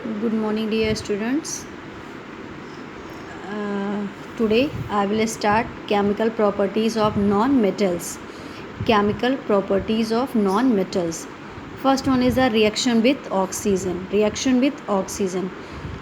Good morning, dear students. Today I will start chemical properties of non-metals. Chemical properties of non-metals. First one is a reaction with oxygen. Reaction with oxygen.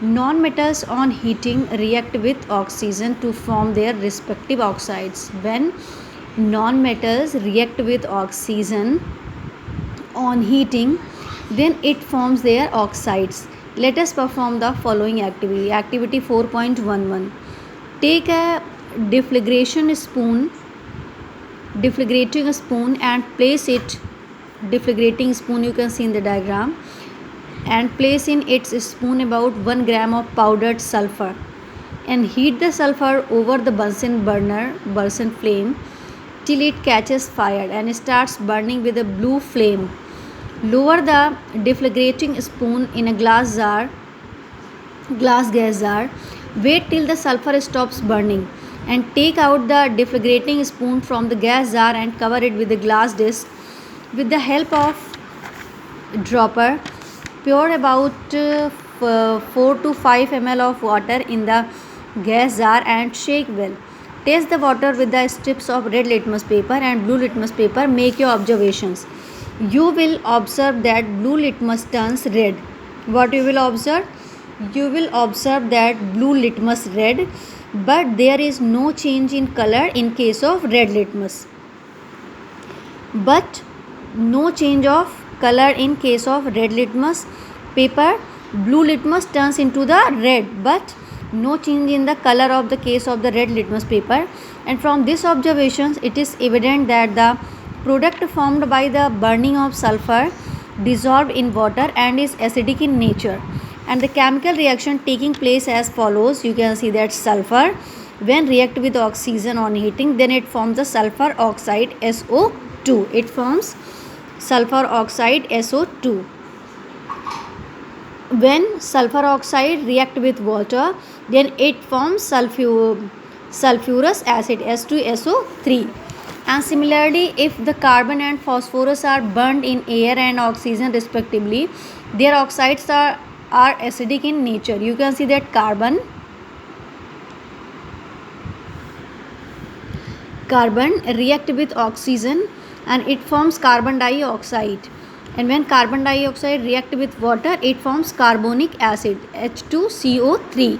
Non-metals on heating react with oxygen to form their respective oxides. When non-metals react with oxygen on heating, then it forms their oxides. Let us perform the following activity. Activity 4.11. Take a deflagrating spoon and place it, deflagrating spoon you can see in the diagram, and place in its spoon about 1 gram of powdered sulfur, and heat the sulfur over the Bunsen flame till it catches fire and starts burning with a blue flame. Lower the deflagrating spoon in a glass gas jar. Wait till the sulfur stops burning and take out the deflagrating spoon from the gas jar and cover it with a glass disc. With the help of dropper, pour about 4 to 5 ml of water in the gas jar and shake well. Test the water with the strips of red litmus paper and blue litmus paper. Make your observations. You will observe that blue litmus turns red. What you will observe? You will observe that blue litmus red, but there is no change in color in case of red litmus. But no change of color in case of red litmus paper. Blue litmus turns into the red, but no change in the color of the case of the red litmus paper. And from this observations, it is evident that the product formed by the burning of sulfur dissolved in water and is acidic in nature. And the chemical reaction taking place as follows. You can see that sulfur, when react with oxygen on heating, then it forms the sulfur oxide SO2. It forms sulfur oxide SO2. When sulfur oxide react with water, then it forms sulfurous acid S2SO3. And similarly, if the carbon and phosphorus are burned in air and oxygen respectively, their oxides are acidic in nature. You can see that carbon react with oxygen and it forms carbon dioxide. And when carbon dioxide react with water, it forms carbonic acid H2CO3.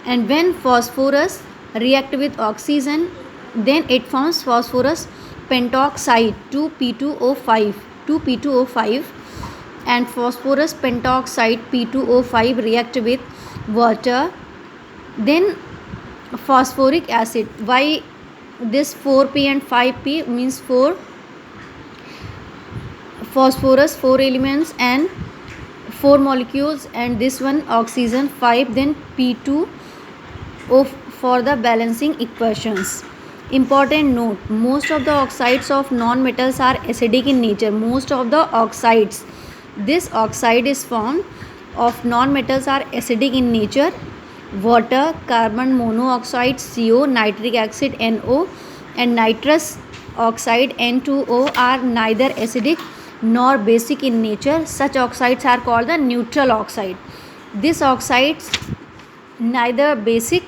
And when phosphorus react with oxygen, then it forms phosphorus pentoxide 2P2O5. And phosphorus pentoxide P2O5 react with water, then phosphoric acid. Why this 4P and 5P means 4 phosphorus, 4 elements and 4 molecules, and this one oxygen 5, then P2O for the balancing equations. Important note, most of the oxides of non-metals are acidic in nature. Most of the oxides, this oxide is formed of non-metals are acidic in nature. Water, carbon monoxide CO, nitric acid NO, and nitrous oxide N2O are neither acidic nor basic in nature. Such oxides are called the neutral oxide. This oxides neither basic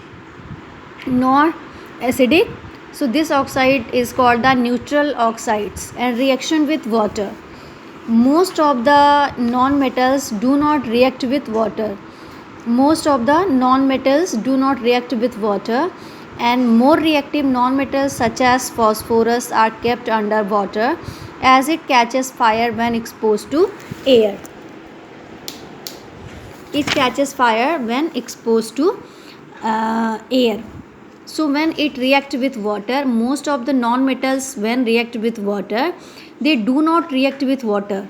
nor acidic, so this oxide is called the neutral oxides. And reaction with water, most of the non-metals do not react with water. Most of the non-metals do not react with water, and more reactive non-metals such as phosphorus are kept under water as it catches fire when exposed to air. It catches fire when exposed to air. So when it reacts with water, most of the non-metals when react with water, they do not react with water.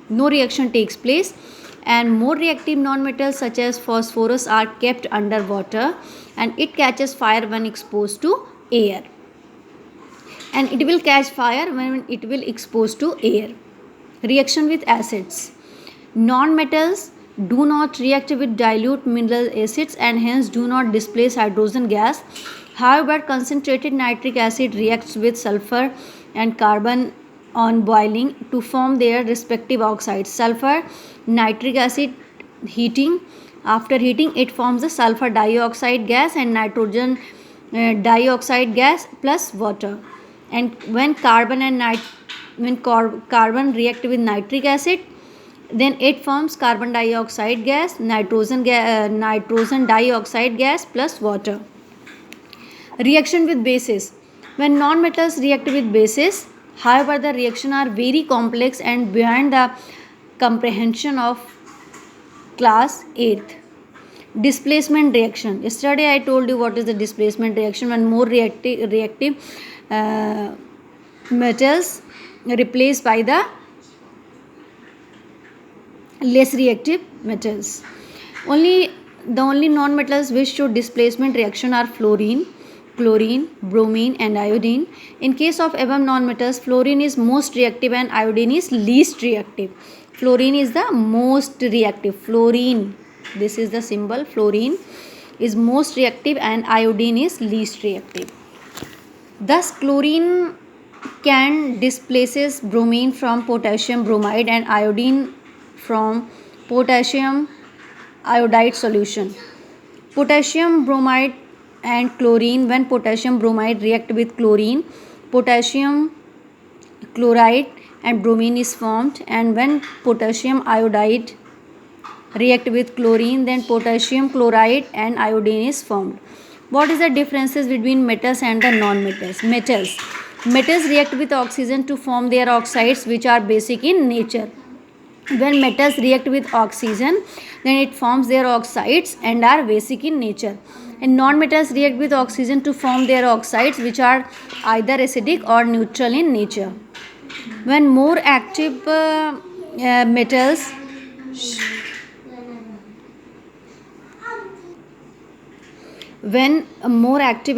No reaction takes place, and more reactive non-metals such as phosphorus are kept under water and it catches fire when exposed to air. And it will catch fire when it will exposed to air. Reaction with acids. Non-metals do not react with dilute mineral acids and hence do not displace hydrogen gas. However, concentrated nitric acid reacts with sulfur and carbon on boiling to form their respective oxides. Sulfur, nitric acid heating. After heating, it forms the sulfur dioxide gas and nitrogen dioxide gas plus water. And when carbon react with nitric acid, then it forms carbon dioxide gas, nitrogen dioxide gas plus water. Reaction with bases. When non-metals react with bases, however, the reaction are very complex and beyond the comprehension of class 8th. Displacement reaction. Yesterday I told you what is the displacement reaction. When more reactive metals replaced by the less reactive metals. The only non-metals which show displacement reaction are fluorine, chlorine, bromine and iodine. In case of above non-metals, fluorine is most reactive and iodine is least reactive. Fluorine is the most reactive. Fluorine, this is the symbol. Fluorine is most reactive and iodine is least reactive. Thus, chlorine can displaces bromine from potassium bromide and iodine from potassium iodide solution. Potassium bromide and chlorine. When potassium bromide react with chlorine, potassium chloride and bromine is formed, and when potassium iodide react with chlorine, then potassium chloride and iodine is formed. What is the differences between metals and the non-metals? Metals react with oxygen to form their oxides, which are basic in nature. When metals react with oxygen, then it forms their oxides and are basic in nature. And non-metals react with oxygen to form their oxides, which are either acidic or neutral in nature. When more active metals when more active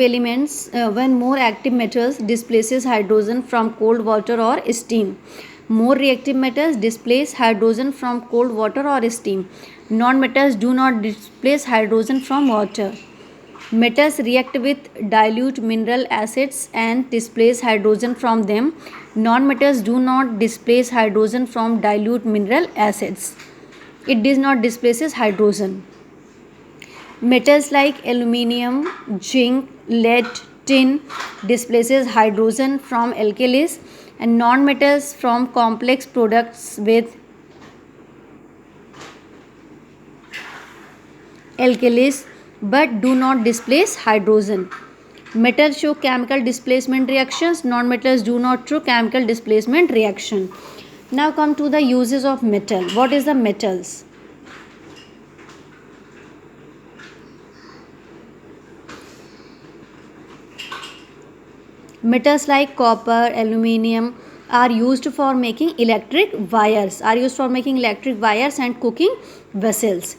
metals displaces hydrogen from cold water or steam. More reactive metals displace hydrogen from cold water or steam. Non-metals do not displace hydrogen from water. Metals react with dilute mineral acids and displace hydrogen from them. Non-metals do not displace hydrogen from dilute mineral acids. It does not displaces hydrogen. Metals like aluminium, zinc, lead, tin displaces hydrogen from alkalis, and non-metals from complex products with alkalis but do not displace hydrogen. Metals show chemical displacement reactions. Non-metals do not show chemical displacement reaction. Now come to the uses of metal. What is the metals? Metals like copper, aluminium are used for making electric wires. And cooking vessels.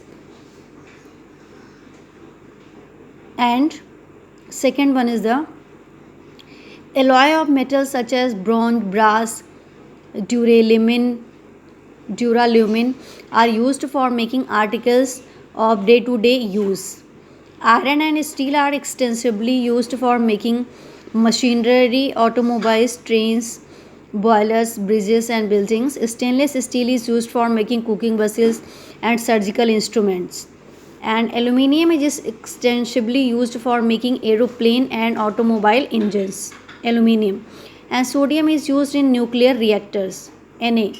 And second one is the alloy of metals such as bronze, brass, duralumin are used for making articles of day-to-day use. Iron and steel are extensively used for making machinery, automobiles, trains, boilers, bridges and buildings. Stainless steel is used for making cooking vessels and surgical instruments. And aluminium is extensively used for making aeroplane and automobile engines. Aluminium. And sodium is used in nuclear reactors. Na.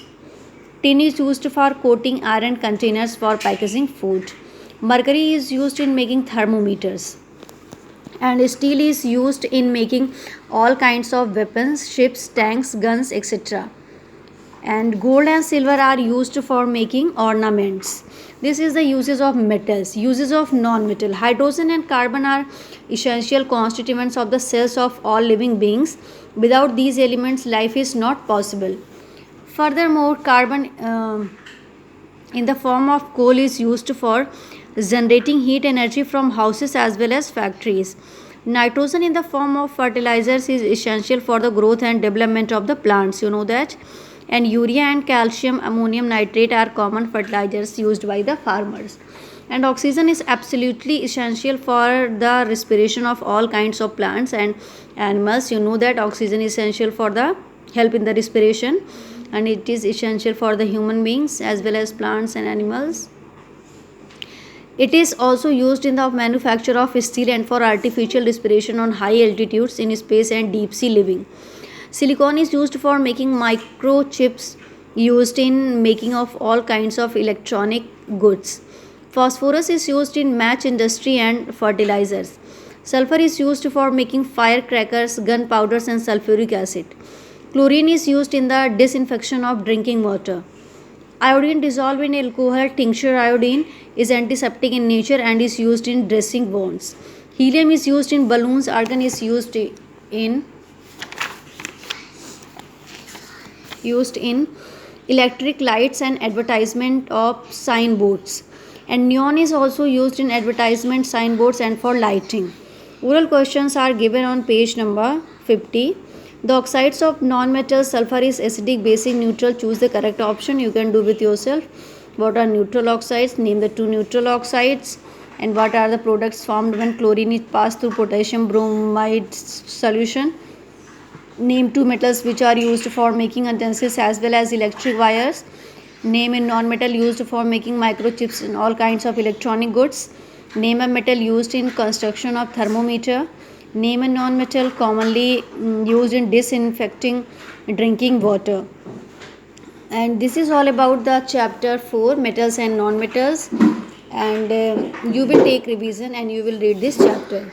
Tin is used for coating iron containers for packaging food. Mercury is used in making thermometers. And steel is used in making all kinds of weapons, ships, tanks, guns, etc. And gold and silver are used for making ornaments. This is the uses of metals. Uses of non-metal. Hydrogen and carbon are essential constituents of the cells of all living beings. Without these elements, life is not possible. Furthermore, carbon in the form of coal is used for generating heat energy from houses as well as factories. Nitrogen in the form of fertilizers is essential for the growth and development of the plants. You know that. And urea and calcium ammonium nitrate are common fertilizers used by the farmers. And oxygen is absolutely essential for the respiration of all kinds of plants and animals. You know that oxygen is essential for the help in the respiration, and it is essential for the human beings as well as plants and animals. It is also used in the manufacture of steel and for artificial respiration on high altitudes in space and deep sea living. Silicon is used for making microchips used in making of all kinds of electronic goods. Phosphorus is used in match industry and fertilizers. Sulfur is used for making firecrackers, gunpowders and sulfuric acid. Chlorine is used in the disinfection of drinking water. Iodine dissolved in alcohol tincture. Iodine is antiseptic in nature and is used in dressing wounds. Helium is used in balloons. Argon is used in electric lights and advertisement of signboards. And neon is also used in advertisement signboards and for lighting. Oral questions are given on page number 50. The oxides of non-metals, sulfur is acidic, basic, neutral. Choose the correct option. You can do with yourself. What are neutral oxides? Name the two neutral oxides. And what are the products formed when chlorine is passed through potassium bromide solution? Name two metals which are used for making utensils as well as electric wires. Name a non-metal used for making microchips and all kinds of electronic goods. Name a metal used in construction of thermometer. Name a non-metal commonly used in disinfecting drinking water. And this is all about the chapter 4, metals and non-metals. And you will take revision and you will read this chapter.